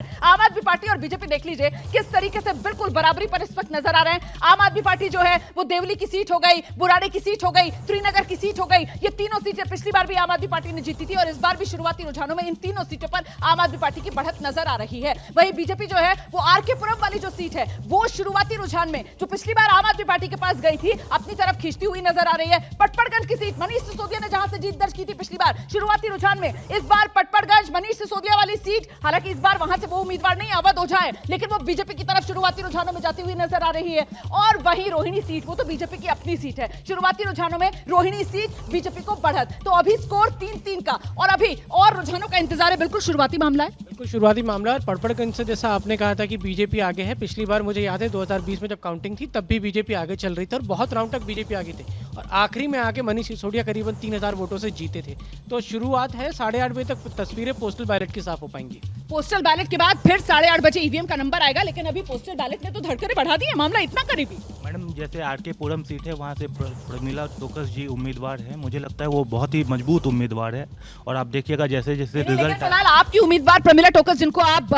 आम आदमी पार्टी और बीजेपी देख लीजिए किस तरीके से बिल्कुल बराबरी पर इस वक्त नजर आ रहे हैं। आम आदमी पार्टी जो है वो देवली की सीट हो गई, बुराड़ी की सीट हो गई, श्रीनगर की सीट हो गई। ये तीनों सीटें पिछली बार भी आम आदमी पार्टी ने जीती थी और इस बार भी शुरुआती रुझानों में इन तीनों सीटों पर आम आदमी पार्टी की बढ़त नजर आ रही है। वहीं बीजेपी जो है वो आरके पुरम वाली जो सीट है वो शुरुआती रुझान में जो पिछली बार आम आदमी पार्टी के पास गई थी अपनी तरफ खींचती हुई नजर आ रही है। पटपड़गंज की सीट मनीष सिसोदिया ने जहां से जीत दर्ज की थी पिछली बार शुरुआती रुझान में, इस बार पटपड़गंज मनीष सिसोदिया वाली सीट, हालांकि इस बार वहां से वो उम्मीदवार नहीं अवध ओझा है लेकिन वो बीजेपी की तरफ शुरुआती रुझानों में जाती हुई नजर आ रही है। और वहीं रोहिणी सीट, वो तो बीजेपी की अपनी सीट है, शुरुआती रुझानों में रोहिणी सीट बीजेपी को बढ़त। तो अभी स्कोर 3-3 का और अभी और रुझानों का इंतजार है। बिल्कुल शुरुआती मामला है, बिल्कुल शुरुआती मामला। और पटपड़गंज से जैसा आपने कहा था कि बीजेपी आगे है, पिछली बार मुझे याद है 2020 में जब काउंटिंग थी तब भी बीजेपी आगे चल रही थी और बहुत राउंड तक बीजेपी आगे थे और आखिरी में आके मनीष सिसोदिया करीबन 3000 वोटों से जीते थे। तो शुरुआत है, 8:30 बजे तक तस्वीरें पोस्टल बैलेट की साफ हो पाएंगी। पोस्टल बैलेट के बाद फिर 8:30 बजे ईवीएम का नंबर आएगा, लेकिन अभी पोस्टल बैलेट ने तो धड़कने बढ़ा दी है, मामला इतना करीबी। मैडम जैसे आरके पुरम सीट है वहाँ से प्रमिला टोकस जी उम्मीदवार है, मुझे लगता है वो बहुत ही मजबूत उम्मीदवार है और आप देखिएगा जैसे जैसे रिजल्ट। फिलहाल आपकी उम्मीदवार प्रमिला टोकस जिनको आप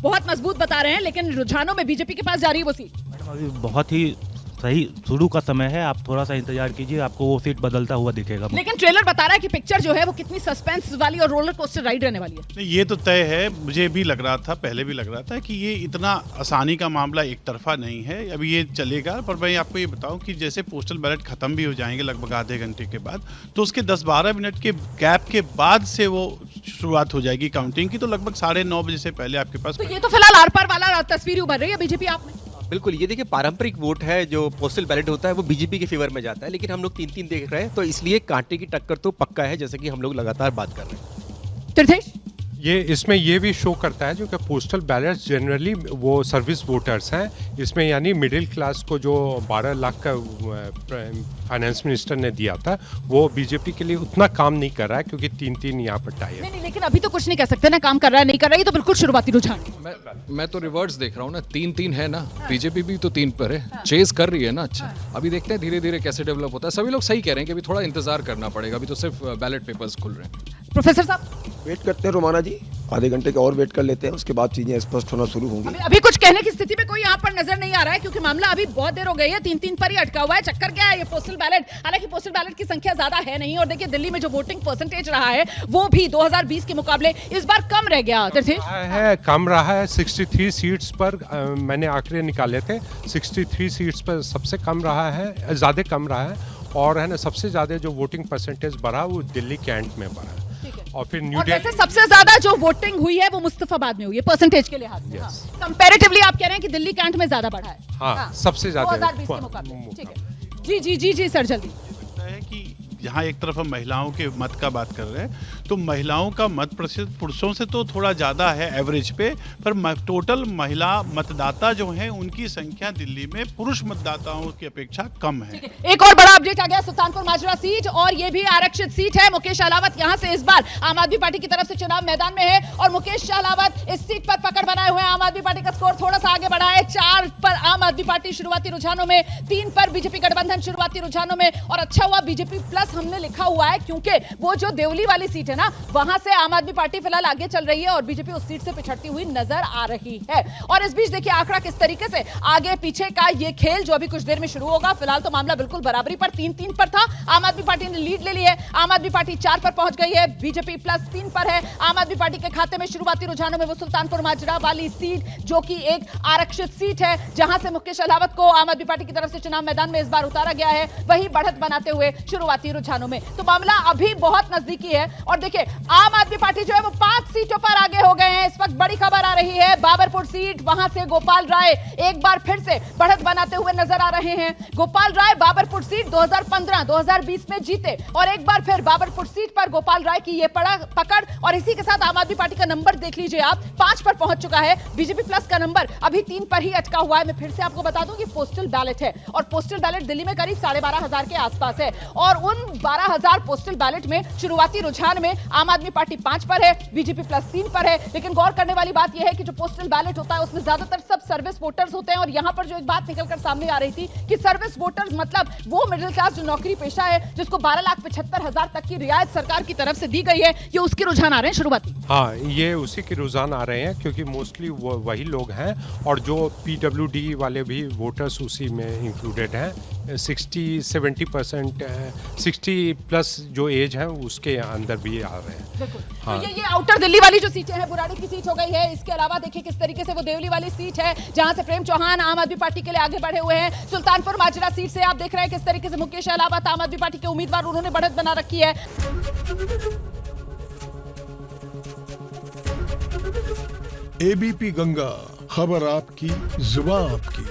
बहुत मजबूत बता रहे हैं, लेकिन रुझानों में बीजेपी के पास जा रही है वो सीट। मैडम अभी बहुत ही सही शुरू का समय है, आप थोड़ा सा इंतजार कीजिए, आपको वो सीट बदलता हुआ दिखेगा। लेकिन ट्रेलर बता रहा है कि पिक्चर जो है वो कितनी सस्पेंस वाली और रोलर कोस्टर राइड रहने वाली है। नहीं, ये तो तय है, मुझे भी लग रहा था, पहले भी लग रहा था कि ये इतना आसानी का मामला एक तरफा नहीं है, अभी ये चलेगा। पर मैं आपको ये बताऊं कि जैसे पोस्टल बैलेट खत्म भी हो जाएंगे लगभग आधे घंटे के बाद, तो उसके 10-12 मिनट के गैप के बाद से वो शुरुआत हो जाएगी काउंटिंग की, तो लगभग 9:30 बजे से पहले आपके पास। तो ये तो फिलहाल आर पार वाला तस्वीर उभर रही है बीजेपी आप में। बिल्कुल, ये देखिए पारंपरिक वोट है जो पोस्टल बैलेट होता है वो बीजेपी के फेवर में जाता है, लेकिन हम लोग 3-3 देख रहे हैं तो इसलिए कांटे की टक्कर तो पक्का है, जैसे कि हम लोग लगातार बात कर रहे हैं। तीर्थेश, ये इसमें ये भी शो करता है जो कि पोस्टल बैलेट्स जनरली वो सर्विस वोटर्स हैं, इसमें यानी मिडिल क्लास को जो 12 लाख का फाइनेंस मिनिस्टर ने दिया था वो बीजेपी के लिए उतना काम नहीं कर रहा है क्योंकि 3-3 यहाँ पर टाई है। नहीं, लेकिन अभी तो कुछ नहीं कह सकते ना, काम कर रहा है नहीं कर रहा है, ये तो बिल्कुल शुरुआती रुझान है। मैं तो रिवर्स देख रहा हूँ ना, 3-3 है ना, बीजेपी भी तो 3 पर है, चेस कर रही है ना। अच्छा, अभी देखते हैं धीरे धीरे कैसे डेवलप होता है। सभी लोग सही कह रहे हैं कि अभी थोड़ा इंतजार करना पड़ेगा, अभी तो सिर्फ बैलेट पेपर्स खुल रहे हैं। प्रोफेसर साहब वेट करते हैं रोमाना जी, आधे घंटे का और वेट कर लेते हैं, उसके बाद चीजें स्पष्ट होना शुरू होंगी। अभी कुछ कहने की स्थिति में कोई यहाँ पर नजर नहीं आ रहा है क्योंकि मामला अभी बहुत देर हो गई है, 3-3 पर ही अटका हुआ है। चक्कर क्या है, ये पोस्टल बैलेट, हालांकि पोस्टल बैलेट की संख्या ज्यादा है नहीं और देखिए दिल्ली में जो वोटिंग परसेंटेज रहा है वो भी 2020 के मुकाबले इस बार कम रह गया। कम रहा है 63 सीट्स पर, मैंने आंकड़े निकाले थे, 63 सीट्स पर सबसे कम रहा है, ज्यादा कम रहा है। और है ना, सबसे ज्यादा जो वोटिंग परसेंटेज बढ़ा वो दिल्ली कैंट में बढ़ा और फिर न्यू दिल्ली सबसे ज्यादा जो वोटिंग हुई है वो मुस्तफाबाद में हुई है परसेंटेज के लिहाज से। कंपैरेटिवली आप कह रहे हैं कि दिल्ली कैंट में ज्यादा बढ़ा है। हाँ, सबसे ज्यादा 2020 के मुकाबले। ठीक है, जी जी जी जी सर, जल्दी। लगता है कि यहाँ एक तरफ हम महिलाओं के मत का बात कर रहे हैं तो महिलाओं का मत प्रतिशत पुरुषों से तो थोड़ा ज़्यादा है एवरेज पे, पर टोटल महिला मतदाता जो हैं उनकी संख्या दिल्ली में पुरुष मतदाताओं की अपेक्षा कम है। एक और बड़ा अपडेट आ गया, सुल्तानपुर माजरा सीट, और ये भी आरक्षित सीट है। मुकेश अहलावत यहाँ से इस बार आम आदमी पार्टी की तरफ से चुनाव मैदान में है और मुकेश अहलावत इस सीट पर पकड़ बनाए हुए हैं। आम आदमी पार्टी का स्कोर थोड़ा सा आगे बढ़ा है, 4 पर आम आदमी पार्टी शुरुआती रुझानों में, 3 पर बीजेपी गठबंधन शुरुआती रुझानों में। और अच्छा हुआ बीजेपी प्लस हमने लिखा हुआ है क्योंकि वो जो देवली वाली सीट है ना, वहां से आम आदमी पार्टी फिलहाल आगे चल रही है और बीजेपी उस सीट से पिछड़ती हुई नजर आ रही है। और इस बीच देखिए आंकड़ा किस तरीके से आगे पीछे का ये खेल जो अभी कुछ देर में शुरू होगा। फिलहाल तो मामला बिल्कुल बराबरी पर 3-3 पर था, आम आदमी पार्टी ने लीड ले ली है, आम आदमी पार्टी 4 पर पहुंच गई है, बीजेपी प्लस 3 पर है। आम आदमी पार्टी के खाते में शुरुआती रुझानों में वो सुल्तानपुर माजरा वाली सीट जो कि एक आरक्षित सीट है जहां से मुकेश अहलावत को आम आदमी पार्टी की तरफ से चुनाव मैदान में इस बार उतारा गया है, वही बढ़त बनाते हुए शुरुआती रुझानों में। तो मामला अभी बहुत नजदीकी है और देखिए आम आदमी पार्टी जो है वो 5 सीटों पर आगे हो गए हैं। इस वक्त बड़ी खबर आ रही है, बाबरपुर सीट, वहां से गोपाल राय एक बार फिर से बढ़त बनाते हुए नजर आ रहे हैं। गोपाल राय बाबरपुर सीट 2015-2020 में जीते और एक बार फिर बाबरपुर सीट पर गोपाल राय की ये पकड़ और इसी के साथ आम आदमी पार्टी का नंबर देख लीजिए आप, 5 पर पहुंच चुका है। बीजेपी प्लस का नंबर अभी 3 पर ही अटका हुआ है। मैं फिर से आपको बता दूं कि पोस्टल बैलेट है और पोस्टल बैलेट दिल्ली में करीब 12,500 के आसपास है और उन 12,000 पोस्टल बैलेट में शुरुआती रुझान में आम आदमी पार्टी 5 पर है, बीजेपी प्लस 3 पर है। लेकिन गौर करने वाली बात यह है कि जो पोस्टल बैलेट होता है उसमें ज्यादातर सब सर्विस वोटर्स होते हैं। और यहाँ पर जो एक बात निकलकर सामने आ रही थी कि सर्विस वोटर्स मतलब वो मिडिल क्लास जो नौकरी पेशा है जिसको 12,75,000 तक की रियायत सरकार की तरफ से दी गई है, ये उसके रुझान आ रहे हैं शुरुआती। हाँ, ये उसी के रुझान आ रहे हैं क्योंकि मोस्टली वही लोग हैं और जो PWD वाले भी वोटर्स उसी में इंक्लूडेड हैं। 60-70% 60 प्लस जो एज है उसके अंदर भी आ रहे हैं। हाँ। तो ये आउटर दिल्ली वाली जो सीटें हैं, बुराड़ी की सीट हो गई है, इसके अलावा देखिए किस तरीके से वो देवली वाली सीट है जहां से प्रेम चौहान आम आदमी पार्टी के लिए आगे बढ़े हुए हैं। सुल्तानपुर माजरा सीट से आप देख रहे हैं किस तरीके से मुकेश अहलावत आम आदमी पार्टी के उम्मीदवार, उन्होंने बढ़त बना रखी है। ABP गंगा, खबर आपकी, जुबान आपकी।